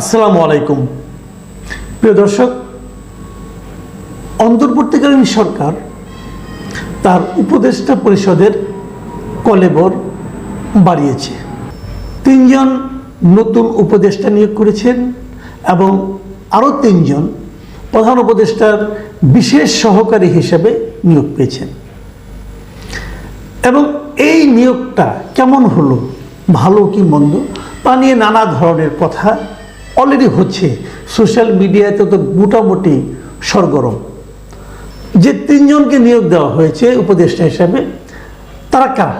আসসালামু আলাইকুম প্রিয় দর্শক, অন্তর্বর্তীকালীন সরকার তার উপদেষ্টা পরিষদের কলেবর বাড়িয়েছে। 3 জন নতুন উপদেষ্টা নিয়োগ করেছেন এবং আরও 3 জন প্রধান উপদেষ্টার বিশেষ সহকারী হিসেবে নিয়োগ পেয়েছেন। এবং এই নিয়োগটা কেমন হলো, ভালো কি মন্দ, তা নিয়ে নানা ধরনের কথা অলরেডি হচ্ছে। সোশ্যাল মিডিয়াতে তো মোটামুটি সরগরম। যে 3 জনকে নিয়োগ দেওয়া হয়েছে উপদেষ্টা হিসাবে, তারা কারা?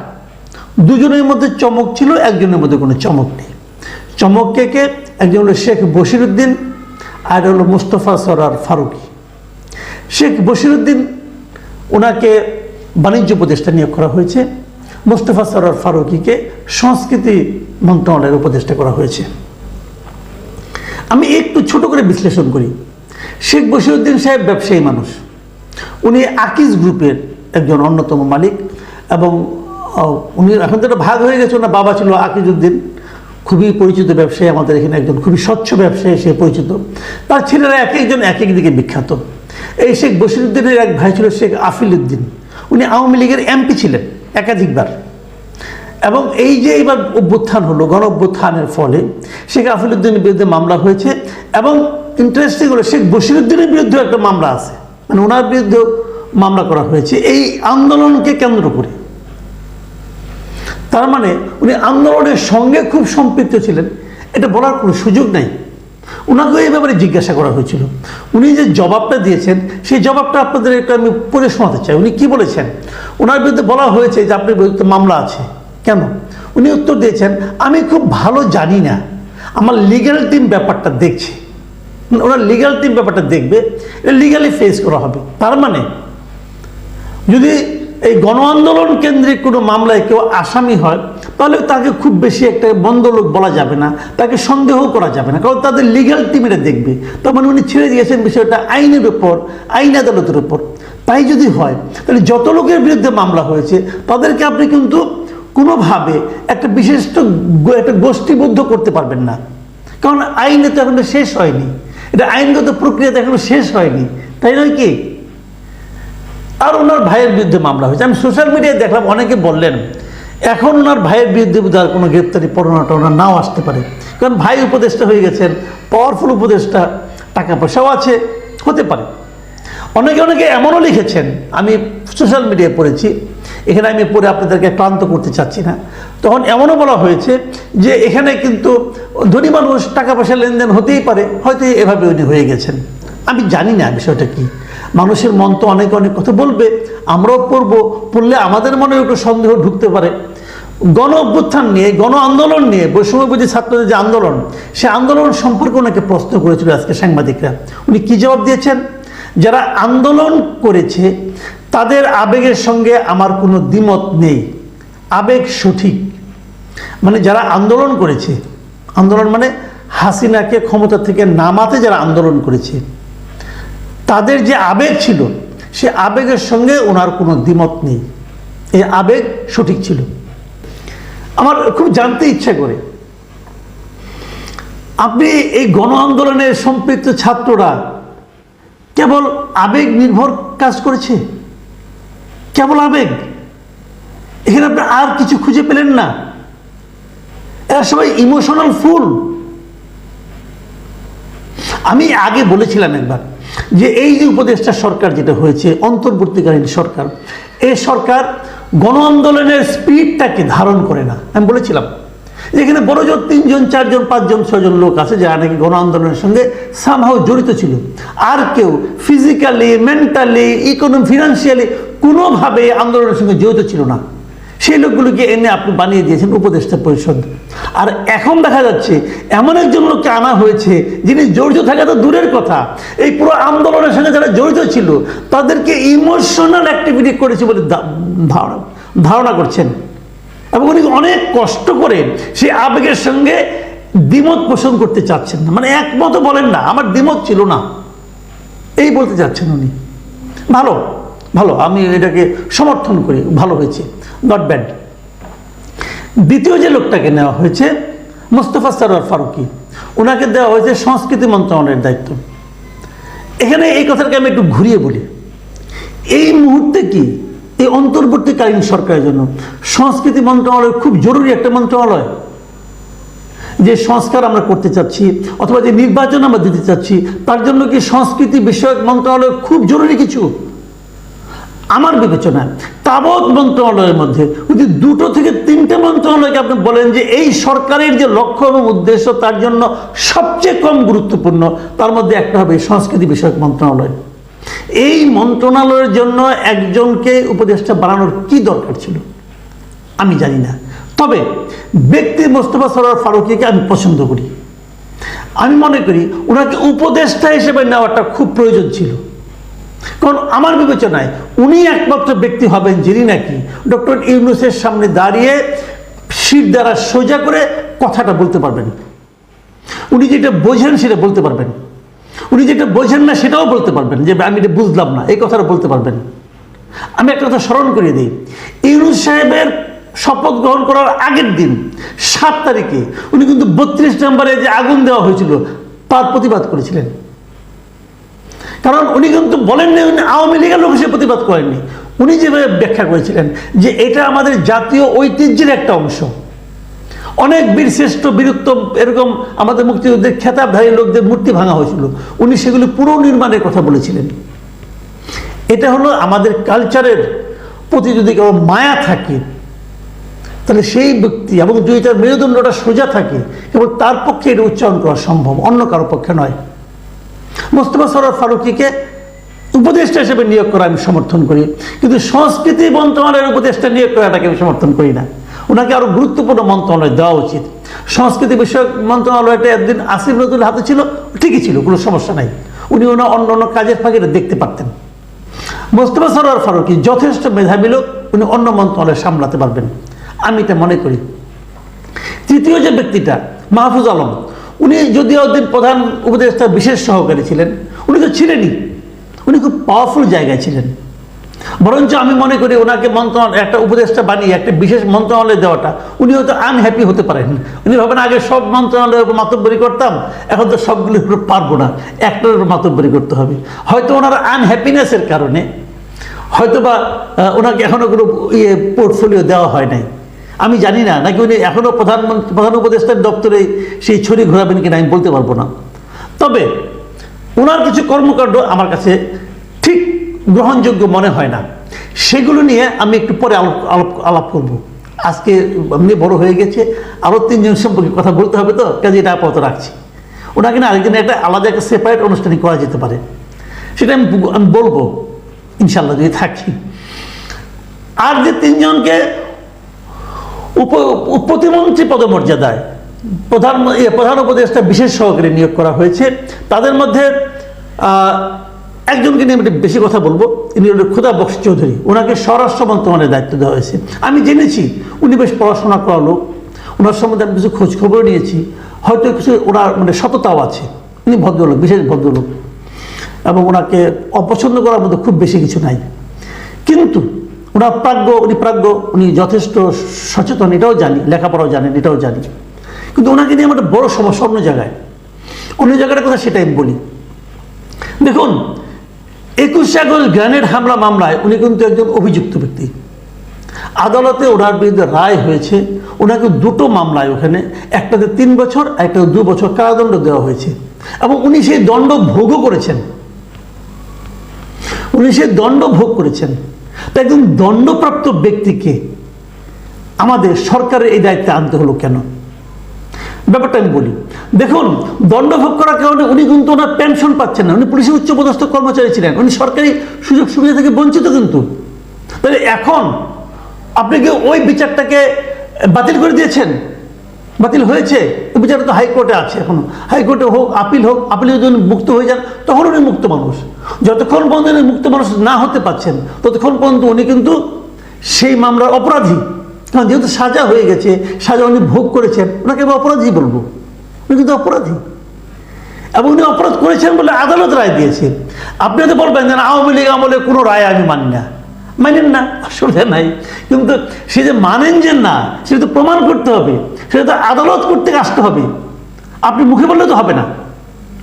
2 জনের মধ্যে চমক ছিল, একজনের মধ্যে কোনো চমক নেই। চমক কে? একজন হলো শেখ বশিরউদ্দিন, আর হলো মোস্তফা সরোয়ার ফারুকী। শেখ বশিরউদ্দিন, ওনাকে বাণিজ্য উপদেষ্টা নিয়োগ করা হয়েছে। মোস্তফা সরোয়ার ফারুকীকে সংস্কৃতি মন্ত্রণালয়ের উপদেষ্টা করা হয়েছে। আমি একটু ছোট করে বিশ্লেষণ করি। শেখ বশিরউদ্দিন সাহেব ব্যবসায়ী মানুষ। উনি আকিজ গ্রুপের একজন অন্যতম মালিক এবং উনি এখন তো ভাগ হয়ে গেছে। ওনার বাবা ছিল আকিজউদ্দিন, খুবই পরিচিত ব্যবসায়ী, আমাদের এখানে একজন খুবই স্বচ্ছ ব্যবসায়ী, সে পরিচিত। তার ছেলেরা এক একজন এক এক দিকে বিখ্যাত। এই শেখ বশিরউদ্দিনের এক ভাই ছিল শেখ আফিলউদ্দিন, উনি আওয়ামী লীগের এমপি ছিলেন একাধিকবার। এবং এই যে এবার অভ্যুত্থান হলো, গণ অভ্যুত্থানের ফলে শেখ আফিলউদ্দিনের বিরুদ্ধে মামলা হয়েছে। এবং ইন্টারেস্টিং হলো, শেখ বশিরউদ্দিনের বিরুদ্ধে একটা মামলা আছে, মানে ওনার বিরুদ্ধে মামলা করা হয়েছে এই আন্দোলনকে কেন্দ্র করে। তার মানে উনি আন্দোলনের সঙ্গে খুব সম্পৃক্ত ছিলেন, এটা বলার কোনো সুযোগ নাই। ওনাকে এই ব্যাপারে জিজ্ঞাসা করা হয়েছিল। উনি যে জবাবটা দিয়েছেন, সেই জবাবটা আপনাদের একটু আমি পড়ে শোনাতে চাই। উনি কি বলেছেন? ওনার বিরুদ্ধে বলা হয়েছে যে আপনার বিরুদ্ধে মামলা আছে কেন? উনি উত্তর দিয়েছেন, আমি খুব ভালো জানি না, আমার লিগ্যাল টিম ব্যাপারটা দেখছে। ওনার লিগ্যাল টিম ব্যাপারটা দেখবে, এটা লিগ্যালি ফেস করা হবে। তার মানে যদি এই গণ আন্দোলন কেন্দ্রিক কোনো মামলায় কেউ আসামি হয়, তাহলে তাকে খুব বেশি একটা বন্ধ লোক বলা যাবে না, তাকে সন্দেহ করা যাবে না, কারণ তাদের লিগ্যাল টিম এটা দেখবে। তার মানে উনি ছেড়ে দিয়েছেন বিষয়টা আইনের উপর, আইন আদালতের উপর। তাই যদি হয়, তাহলে যত লোকের বিরুদ্ধে মামলা হয়েছে তাদেরকে আপনি কিন্তু কোনোভাবে একটা বিশিষ্ট একটা গোষ্ঠীবদ্ধ করতে পারবেন না, কারণ আইনে তো এখনো শেষ হয়নি, এটা আইনগত প্রক্রিয়াতে এখনো শেষ হয়নি, তাই নয় কি? আর ওনার ভাইয়ের বিরুদ্ধে মামলা হয়েছে। আমি সোশ্যাল মিডিয়ায় দেখলাম, অনেকে বললেন এখন ওনার ভাইয়ের বিরুদ্ধে বোধহয় কোনো গ্রেপ্তারি পরোয়ানা ওনার নাও আসতে পারে, কারণ ভাই উপদেষ্টা হয়ে গেছেন, পাওয়ারফুল উপদেষ্টা, টাকা পয়সাও আছে, হতে পারে। অনেকে এমনও লিখেছেন, আমি সোশ্যাল মিডিয়ায় পড়েছি, এখানে আমি পড়ে আপনাদেরকে ক্লান্ত করতে চাচ্ছি না। তখন এমনও বলা হয়েছে যে এখানে কিন্তু ধনী মানুষ, টাকা পয়সা লেনদেন হতেই পারে, হয়তো এভাবে উনি হয়ে গেছেন। আমি জানি না বিষয়টা কি। মানুষের মন তো অনেক কথা বলবে, আমরাও পড়লে আমাদের মনে একটু সন্দেহ ঢুকতে পারে। গণ অভ্যুত্থান নিয়ে, গণ আন্দোলন নিয়ে, বৈষম্যবিরোধী ছাত্রদের যে আন্দোলন, সে আন্দোলন সম্পর্কে ওনাকে প্রশ্ন করেছিল আজকে সাংবাদিকরা। উনি কি জবাব দিয়েছেন? যারা আন্দোলন করেছে তাদের আবেগের সঙ্গে আমার কোনো দ্বিমত নেই, আবেগ সঠিক। মানে যারা আন্দোলন করেছে, আন্দোলন মানে হাসিনাকে ক্ষমতা থেকে নামাতে যারা আন্দোলন করেছে, তাদের যে আবেগ ছিল, সে আবেগের সঙ্গে ওনার কোনো দ্বিমত নেই, এই আবেগ সঠিক ছিল। আমার খুব জানতে ইচ্ছা করে, আপনি এই গণ আন্দোলনে সম্পৃক্ত ছাত্ররা কেবল আবেগ নির্ভর কাজ করেছে, কেবল আবেগ, এখানে আপনি আর কিছু খুঁজে পেলেন না। এরা সবাই ইমোশনাল ফুল। আমি আগে বলেছিলাম একবার যে এই যে উপদেষ্টা সরকার যেটা হয়েছে, অন্তর্বর্তীকালীন সরকার, এই সরকার গণ আন্দোলনের স্পিরিটটাকে ধারণ করে না। আমি বলেছিলাম যেখানে বড় জোর 3 জন 4 জন 5 জন 6 জন লোক আছে যারা নাকি গণ আন্দোলনের সঙ্গে সামহাও জড়িত ছিল, আর কেউ ফিজিক্যালি, মেন্টালি, ফিনান্সিয়ালি কোনোভাবে আন্দোলনের সঙ্গে জড়িত ছিল না। সেই লোকগুলোকে এনে আপনি বানিয়ে দিয়েছেন উপদেষ্টা পরিষদ। আর এখন দেখা যাচ্ছে এমন একজন লোককে আনা হয়েছে যিনি জড়িত থাকা তো দূরের কথা, এই পুরো আন্দোলনের সঙ্গে যারা জড়িত ছিল তাদেরকে ইমোশনাল অ্যাক্টিভিটি করেছে বলে ধারণা করছেন। এবং উনি অনেক কষ্ট করে সেই আবেগের সঙ্গে দ্বিমত পোষণ করতে চাচ্ছেন না, মানে একমত বলেন না, আমার দ্বিমত ছিল না, এই বলতে চাচ্ছেন উনি। ভালো, আমি এটাকে সমর্থন করি, ভালো হয়েছে, নট ব্যাড। দ্বিতীয় যে লোকটাকে নেওয়া হয়েছে মোস্তফা সরোয়ার ফারুকী, ওনাকে দেওয়া হয়েছে সংস্কৃতি মন্ত্রণালয়ের দায়িত্ব। এখানে এই কথাটাকে আমি একটু ঘুরিয়ে বলি, এই মুহূর্তে কি এই অন্তর্বর্তীকালীন সরকারের জন্য সংস্কৃতি মন্ত্রণালয় খুব জরুরি একটা মন্ত্রণালয়? যে সংস্কার আমরা করতে চাচ্ছি অথবা যে নির্বাচন আমরা দিতে চাচ্ছি, তার জন্য কি সংস্কৃতি বিষয়ক মন্ত্রণালয় খুব জরুরি কিছু? আমার বিবেচনায় তাবৎ মন্ত্রণালয়ের মধ্যে যদি 2 থেকে 3টে মন্ত্রণালয়কে আপনি বলেন যে এই সরকারের যে লক্ষ্য এবং উদ্দেশ্য তার জন্য সবচেয়ে কম গুরুত্বপূর্ণ, তার মধ্যে একটা হবে সংস্কৃতি বিষয়ক মন্ত্রণালয়। এই মন্ত্রণালয়ের জন্য একজনকে উপদেষ্টা বানানোর কি দরকার ছিল আমি জানি না। তবে ব্যক্তি মোস্তফা সরোয়ার ফারুকীকে আমি পছন্দ করি। আমি মনে করি ওনাকে উপদেষ্টা হিসেবে নেওয়াটা খুব প্রয়োজন ছিল, কারণ আমার বিবেচনায় উনি একমাত্র ব্যক্তি হবেন যিনি নাকি ডক্টর ইউনূসের সামনে দাঁড়িয়ে শির দ্বারা সোজা করে কথাটা বলতে পারবেন। উনি যেটা বোঝেন সেটা বলতে পারবেন, উনি যেটা বোঝেন না সেটাও বলতে পারবেন, যে আমি এটা বুঝলাম না এই কথাটা বলতে পারবেন। আমি একটা কথা স্মরণ করিয়ে দিই, ইউনূস সাহেবের শপথ গ্রহণ করার আগের দিন 7 তারিখে উনি কিন্তু 32 নম্বরে যে আগুন দেওয়া হয়েছিল তার প্রতিবাদ করেছিলেন। কারণ উনি কিন্তু বলেননি উনি আওয়ামী লীগের লোক হিসেবে প্রতিবাদ করেননি, উনি যেভাবে ব্যাখ্যা করেছিলেন যে এটা আমাদের জাতীয় ঐতিহ্যের একটা অংশ, অনেক বীরশ্রেষ্ঠ বীরুত্তম এরকম আমাদের মুক্তিযুদ্ধের খেতাবধারী লোকদের মূর্তি ভাঙা হয়েছিল, উনি সেগুলি পুনর্নির্মাণের কথা বলেছিলেন। এটা হলো আমাদের কালচারের প্রতি যদি কারো মায়া থাকে তাহলে সেই ব্যক্তি এবং যদি তার মেরুদণ্ডটা সোজা থাকে কেবল তার পক্ষে এটা উচ্চারণ করা সম্ভব, অন্য কারো পক্ষে নয়। মোস্তফা সরোয়ার ফারুকীকে উপদেষ্টা হিসেবে নিয়োগ করা আমি সমর্থন করি, কিন্তু সংস্কৃতি মন্ত্রণালয়ের উপদেষ্টা নিয়োগ করাটাকে আমি সমর্থন করি না। ওনাকে আরো গুরুত্বপূর্ণ মন্ত্রণালয় দেওয়া উচিত। সংস্কৃতি বিষয়ক মন্ত্রণালয়টা একদিন আসিফ নজরুলের হাতে ছিল, ঠিকই ছিল, কোনো সমস্যা নাই, উনি ওনার অন্য অন্য কাজের ফাঁকে দেখতে পারতেন। মোস্তফা সরোয়ার ফারুকী যথেষ্ট মেধাবী লোক, উনি অন্য মন্ত্রণালয় সামলাতে পারবেন, আমি এটা মনে করি। তৃতীয় যে ব্যক্তিটা মাহফুজ আলম, উনি যদিও একদিন প্রধান উপদেষ্টার বিশেষ সহকারী ছিলেন, উনি তো ছিলেনই, উনি খুব পাওয়ারফুল জায়গায় ছিলেন। বরঞ্চ আমি মনে করি ওনাকে মন্ত্রণালয় একটা উপদেষ্টা বানিয়ে একটা বিশেষ মন্ত্রণালয় দেওয়াটা, উনি হয়তো আনহ্যাপি হতে পারেন। উনি ভাবেন আগে সব মন্ত্রণালয়ের উপর মাতব্বরি করতাম, এখন তো সবগুলির উপর পারবো না, একটার উপর মাতব্বরি করতে হবে। হয়তো ওনার আনহ্যাপিনেসের কারণে হয়তো বা ওনাকে এখনো কোনো পোর্টফোলিও দেওয়া হয় নাই, আমি জানি না, নাকি উনি এখনো প্রধান উপদেষ্টার দপ্তরে সেই ছড়ি ঘোরাবেন কিনা আমি বলতে পারবো না। তবে ওনার কিছু কর্মকাণ্ড আমার কাছে ঠিক গ্রহণযোগ্য মনে হয় না, সেগুলো নিয়ে আমি একটু পরে আলাপ করব। আজকে এমনি বড় হয়ে গেছে, আরও 3 জন সম্পর্কে কথা বলতে হবে, তো কাজে এটা আপাতত রাখছি। ওনাকে না আরেকদিন একটা আলাদা একটা সেপারেট অনুষ্ঠান করা যেতে পারে, সেটা আমি বলবো ইনশাল্লাহ যদি থাকি। আর যে 3 জনকে প্রতিমন্ত্রী পদমর্যাদায় প্রধান উপদেষ্টা বিশেষ সহকারী নিয়োগ করা হয়েছে, তাদের মধ্যে একজনকে নিয়ে আমি বেশি কথা বলবো, ইনি হলেন খুদা বক্স চৌধুরী। ওনাকে স্বরাষ্ট্র মন্ত্রণালয়ের দায়িত্ব দেওয়া হয়েছে। আমি জেনেছি উনি বেশ পড়াশোনা করা লোক, ওনার সম্বন্ধে আমি কিছু খোঁজ খবর নিয়েছি, হয়তো কিছু ওনার মানে সততাও আছে, উনি ভদ্রলোক, বিশেষ ভদ্রলোক, এবং ওনাকে অপছন্দ করার মধ্যে খুব বেশি কিছু নাই। কিন্তু ওনার উনি যথেষ্ট সচেতন, এটাও জানি, লেখাপড়াও জানেন, এটাও জানি। কিন্তু ওনাকে নিয়ে আমার একটা বড় সমস্যা অন্য জায়গাটার কথা, সেটাই আমি বলি। দেখুন, 21 আগস্ট গ্রেনেড হামলা মামলায় উনি কিন্তু একজন অভিযুক্ত ব্যক্তি। আদালতে ওনার বিরুদ্ধে রায় হয়েছে, ওনাকে 2টো মামলায় ওখানে একটাতে 3 বছর, একটাতে 2 বছর কারাদণ্ড দেওয়া হয়েছে, এবং উনি সেই দণ্ড ভোগও করেছেন। তো একজন দণ্ডপ্রাপ্ত ব্যক্তিকে আমাদের সরকারের এই দায়িত্বে আনতে হলো কেন? ব্যাপারটা আমি বলি। দেখুন, দণ্ড ভোগ করার কারণে উনি কিন্তু ওনার পেনশন পাচ্ছেন না, উনি পুলিশের উচ্চপদস্থ কর্মচারী ছিলেন, উনি সরকারি সুযোগ সুবিধা থেকে বঞ্চিত। কিন্তু তাহলে এখন আপনি কি ওই বিচারটাকে বাতিল করে দিয়েছেন? বাতিল হয়েছে, ওই বিচারটা তো হাইকোর্টে আছে, এখনো হাইকোর্টে হোক, আপিলে যদি মুক্ত হয়ে যান তখন উনি মুক্ত মানুষ। যতক্ষণ পর্যন্ত উনি মুক্ত মানুষ না হতে পারছেন ততক্ষণ পর্যন্ত উনি কিন্তু সেই মামলার অপরাধী। কারণ যেহেতু সাজা হয়ে গেছে, সাজা উনি ভোগ করেছেন, ওনাকে আমি অপরাধী বলবো, উনি কিন্তু অপরাধী, এবং উনি অপরাধ করেছেন বলে আদালত রায় দিয়েছে। আপনি হয়তো বলবেন যে আওয়ামী লীগ আমলে কোনো রায় আমি মানি না, মানেন না, আসলে নাই। কিন্তু সে যে মানেন যে না, সেটা তো প্রমাণ করতে হবে, সেটা তো আদালত করতে আসতে হবে। আপনি মুখে বললে তো হবে না,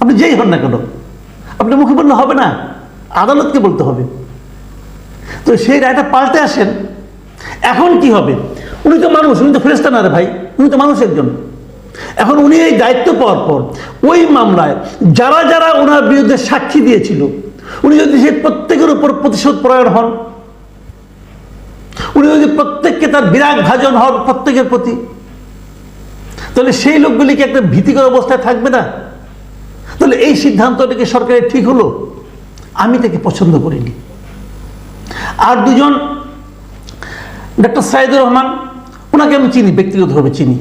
আপনি যেই হন না কেন, আপনি মুখে বললে হবে না, আদালতকে বলতে হবে। তো সেই রায়টা পাল্টে আসেন, এখন কি হবে? উনি তো মানুষ, উনি তো ফেরেশতা না রে ভাই, উনি তো মানুষ একজন। এখন উনি এই দায়িত্ব পাওয়ার পর ওই মামলায় যারা যারা ওনার বিরুদ্ধে সাক্ষী দিয়েছিল, উনি যদি সেই প্রত্যেকের উপর প্রতিশোধ পরায়ণ হন, উনি যদি প্রত্যেককে তার বিরাগ ভাজন হন প্রত্যেকের প্রতি, তাহলে সেই লোকগুলিকে একটা ভীতিকর অবস্থায় থাকবে না? তাহলে এই সিদ্ধান্তটাকে সরকারের ঠিক হলো? আমি তাকে পছন্দ করিনি। আর দুজন, ডক্টর সাইদুর রহমান, ওনাকে আমি চিনি, ব্যক্তিগতভাবে চিনি,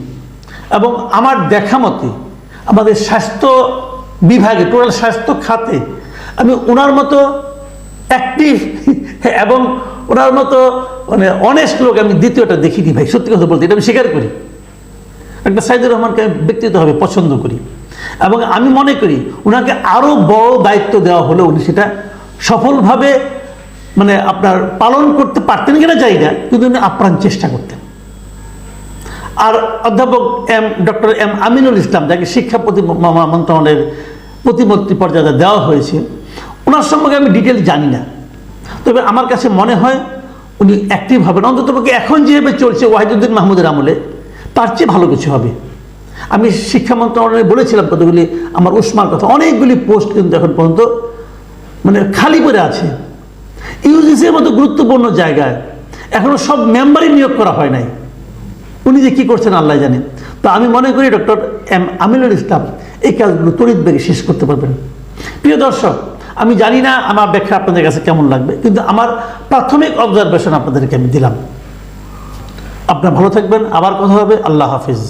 এবং আমার দেখা মতে আমাদের স্বাস্থ্য বিভাগে, টোটাল স্বাস্থ্য খাতে আমি ওনার মতো অ্যাক্টিভ এবং ওনার মতো মানে অনেস্ট লোক আমি দ্বিতীয়টা দেখিনি ভাই, সত্যি কথা বলতে, এটা আমি স্বীকার করি। একটা সাইদুর রহমানকে আমি ব্যক্তিগতভাবে পছন্দ করি এবং আমি মনে করি ওনাকে আরও বড় দায়িত্ব দেওয়া হলে উনি সেটা সফলভাবে মানে আপনার পালন করতে পারতেন কিনা জানি না, কিন্তু উনি আপ্রাণ চেষ্টা করতেন। আর অধ্যাপক ডক্টর এম আমিনুল ইসলাম, যাকে শিক্ষা মন্ত্রণালয়ের প্রতিমন্ত্রী পর্যায়ে দেওয়া হয়েছে, ওনার সম্পর্কে আমি ডিটেল জানি না, তবে আমার কাছে মনে হয় উনি অ্যাক্টিভ হবেন, অন্ততপক্ষে এখন যেভাবে চলছে ওয়াহিদুদ্দিন মাহমুদের আমলে তার চেয়ে ভালো কিছু হবে। আমি শিক্ষা মন্ত্রণালয়ে বলেছিলাম কতগুলি আমার উসমার কথা, অনেকগুলি পোস্ট কিন্তু এখন পর্যন্ত মানে খালি পড়ে আছে। ইউজিসির মতো গুরুত্বপূর্ণ জায়গায় এখনো সব মেম্বারই নিয়োগ করা হয় নাই, উনি যে কী করছেন আল্লাহ জানেন। তো আমি মনে করি ডক্টর এম আমিনুল ইসলাম এই কাজগুলো তড়িৎ বেগে শেষ করতে পারবেন। প্রিয় দর্শক, আমি জানি না আমার ব্যাখ্যা আপনাদের কাছে কেমন লাগবে, কিন্তু আমার প্রাথমিক অবজারভেশন আপনাদেরকে আমি দিলাম। আপনারা ভালো থাকবেন, আবার কথা হবে। আল্লাহ হাফিজ।